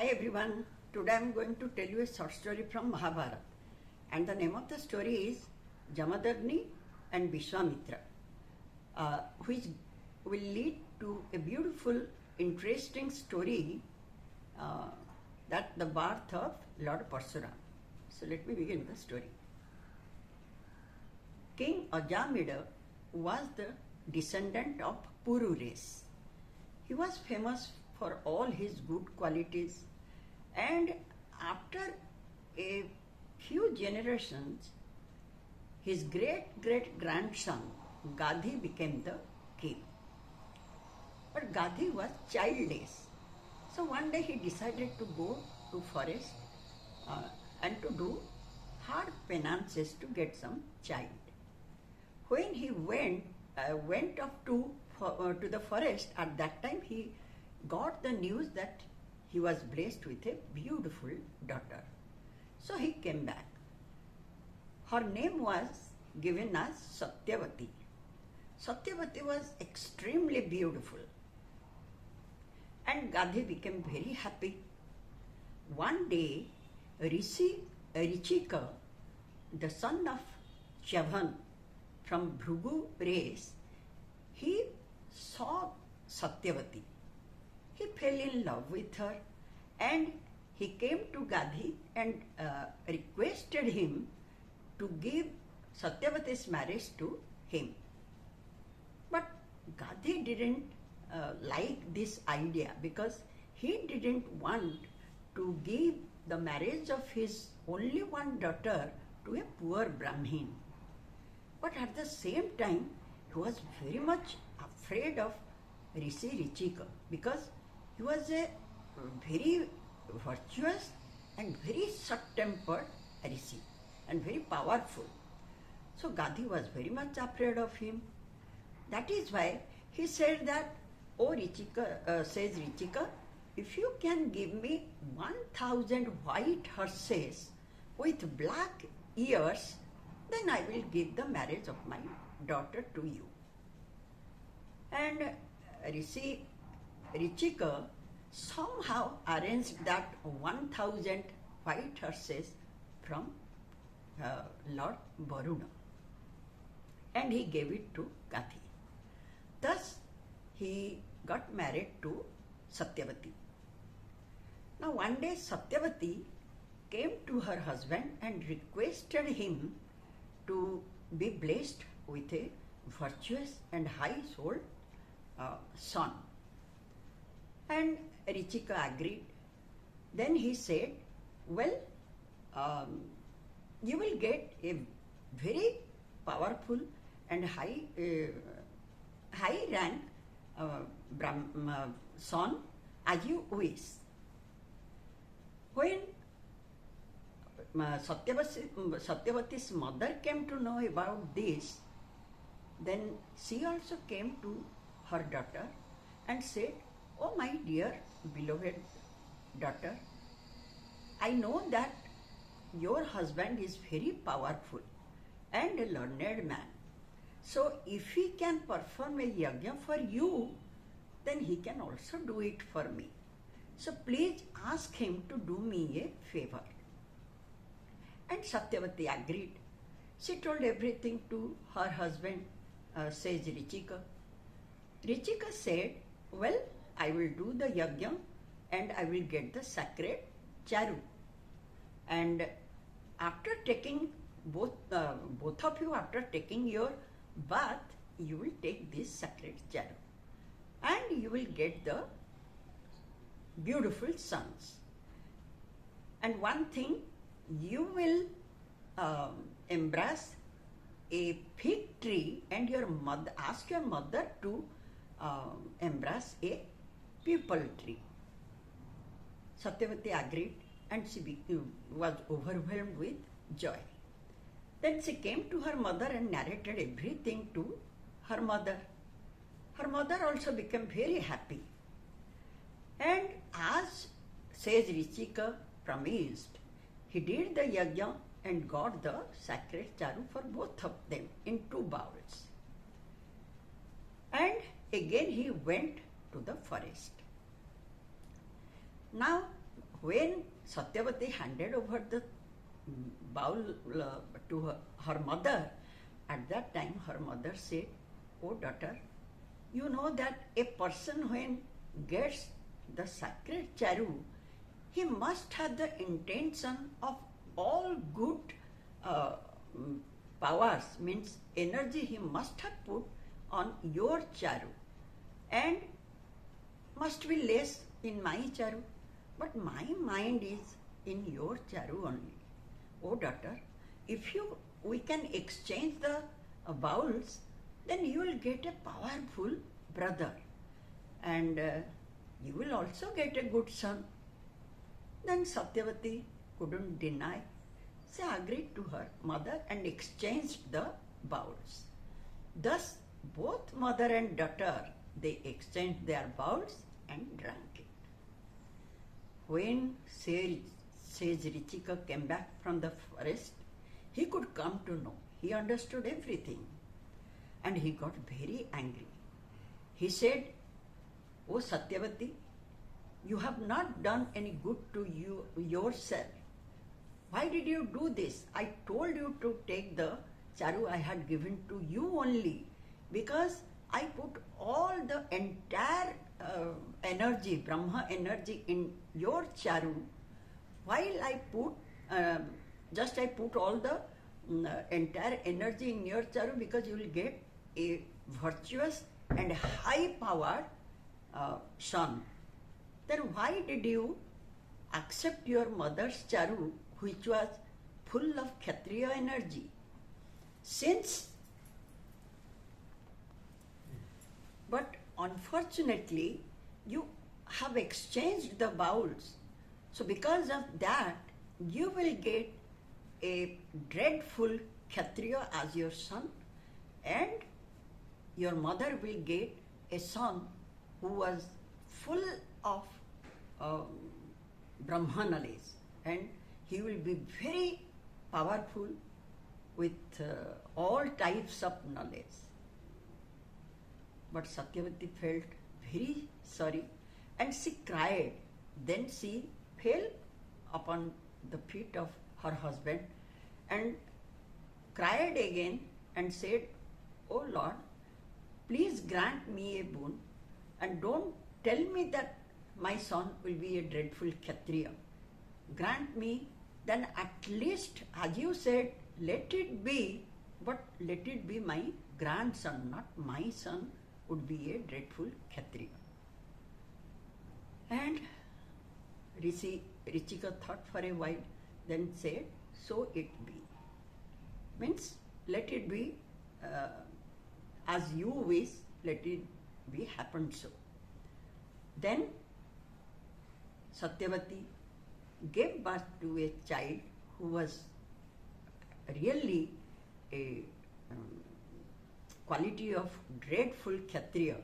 Hi everyone, today I am going to tell you a short story from Mahabharata, and the name of the story is Jamadagni and Vishwamitra, which will lead to a beautiful, interesting story that the birth of Lord Parashuram. So let me begin the story. King Jamadagni was the descendant of Puru race. He was famous for all his good qualities, and after a few generations, his great-great-grandson Gadhi became the king. But Gadhi was childless, so one day he decided to go to forest and to do hard penances to get some child. When he went off to the forest, at that time he got the news that he was blessed with a beautiful daughter. So he came back. Her name was given as Satyavati. Satyavati was extremely beautiful, and Gadhi became very happy. One day, Richika, the son of Chavan from Bhrugu race, he saw Satyavati. He fell in love with her, and he came to Gadhi and requested him to give Satyavati's marriage to him. But Gadhi didn't like this idea because he didn't want to give the marriage of his only one daughter to a poor Brahmin. But at the same time, he was very much afraid of Richika because he was a very virtuous and very short-tempered Rishi and very powerful. So Gadhi was very much afraid of him. That is why he said that, says Richika, if you can give me 1,000 white horses with black ears, then I will give the marriage of my daughter to you. And Richika somehow arranged that 1,000 white horses from Lord Varuna, and he gave it to Gadhi. Thus, he got married to Satyavati. Now, one day Satyavati came to her husband and requested him to be blessed with a virtuous and high-souled son. And Richika agreed. Then he said, well, you will get a very powerful and high rank son as you wish. When Satyavati's mother came to know about this, then she also came to her daughter and said, oh my dear beloved daughter, I know that your husband is very powerful and a learned man. So if he can perform a yajna for you, then he can also do it for me. So please ask him to do me a favor. And Satyavati agreed. She told everything to her husband, says Richika. Richika said, well, I will do the yajna and I will get the sacred charu. And after taking both of you, after taking your bath, you will take this sacred charu. And you will get the beautiful sons. And one thing, you will embrace a fig tree and ask your mother to embrace a peepal tree. Satyavati agreed, and she was overwhelmed with joy. Then she came to her mother and narrated everything to her mother. Her mother also became very happy. And as says Richika promised, he did the yajna and got the sacred charu for both of them in 2 bowls. And again he went to the forest. Now when Satyavati handed over the bowl to her mother, at that time her mother said, "Oh daughter, you know that a person when gets the sacred charu, he must have the intention of all good powers, means energy he must have put on your charu and must be less in my charu. But my mind is in your charu only. Oh daughter, if we can exchange the bowls, then you will get a powerful brother and you will also get a good son." Then Satyavati couldn't deny. She agreed to her mother and exchanged the bowls. Thus, both mother and daughter, they exchanged their bowls and drank it. When sage Richika came back from the forest, he could come to know. He understood everything and he got very angry. He said, "Oh Satyavati, you have not done any good to you yourself. Why did you do this? I told you to take the charu I had given to you only, because I put all the entire energy, Brahma energy in your charu, while I put all the entire energy in your charu, because you will get a virtuous and high-powered son. Then why did you accept your mother's charu, which was full of Kshatriya energy? But unfortunately, you have exchanged the bowls. So because of that, you will get a dreadful Kshatriya as your son, and your mother will get a son who was full of Brahma knowledge, and he will be very powerful with all types of knowledge." But Satyavati felt very sorry and she cried. Then she fell upon the feet of her husband and cried again and said, "Oh Lord, please grant me a boon and don't tell me that my son will be a dreadful Kshatriya. Grant me, then at least, as you said, let it be, but let it be my grandson, not my son would be a dreadful Kshatriya." And Richika thought for a while, then said, "So it be." Means, let it be as you wish, let it be happened so. Then Satyavati gave birth to a child who was really a quality of dreadful Kshatriya,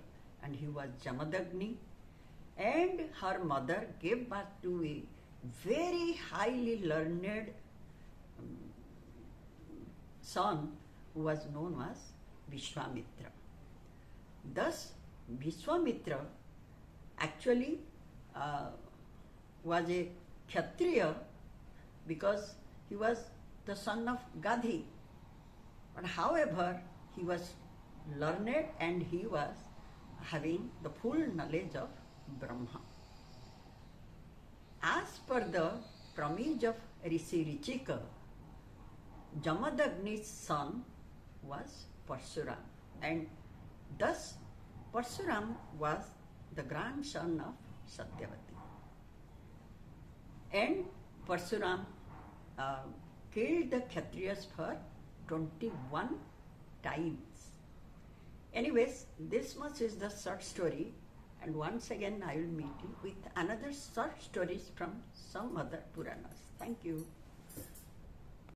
and he was Jamadagni, and her mother gave birth to a very highly learned son who was known as Vishwamitra. Thus, Vishwamitra actually was a Kshatriya because he was the son of Gadhi. But however, he was learned and he was having the full knowledge of Brahma. As per the promise of Rishi Richika, Jamadagni's son was Parashuram, and thus Parashuram was the grandson of Satyavati. And Parashuram killed the Kshatriyas for 21 times. Anyways, this much is the short story, and once again I will meet you with another short stories from some other Puranas. Thank you.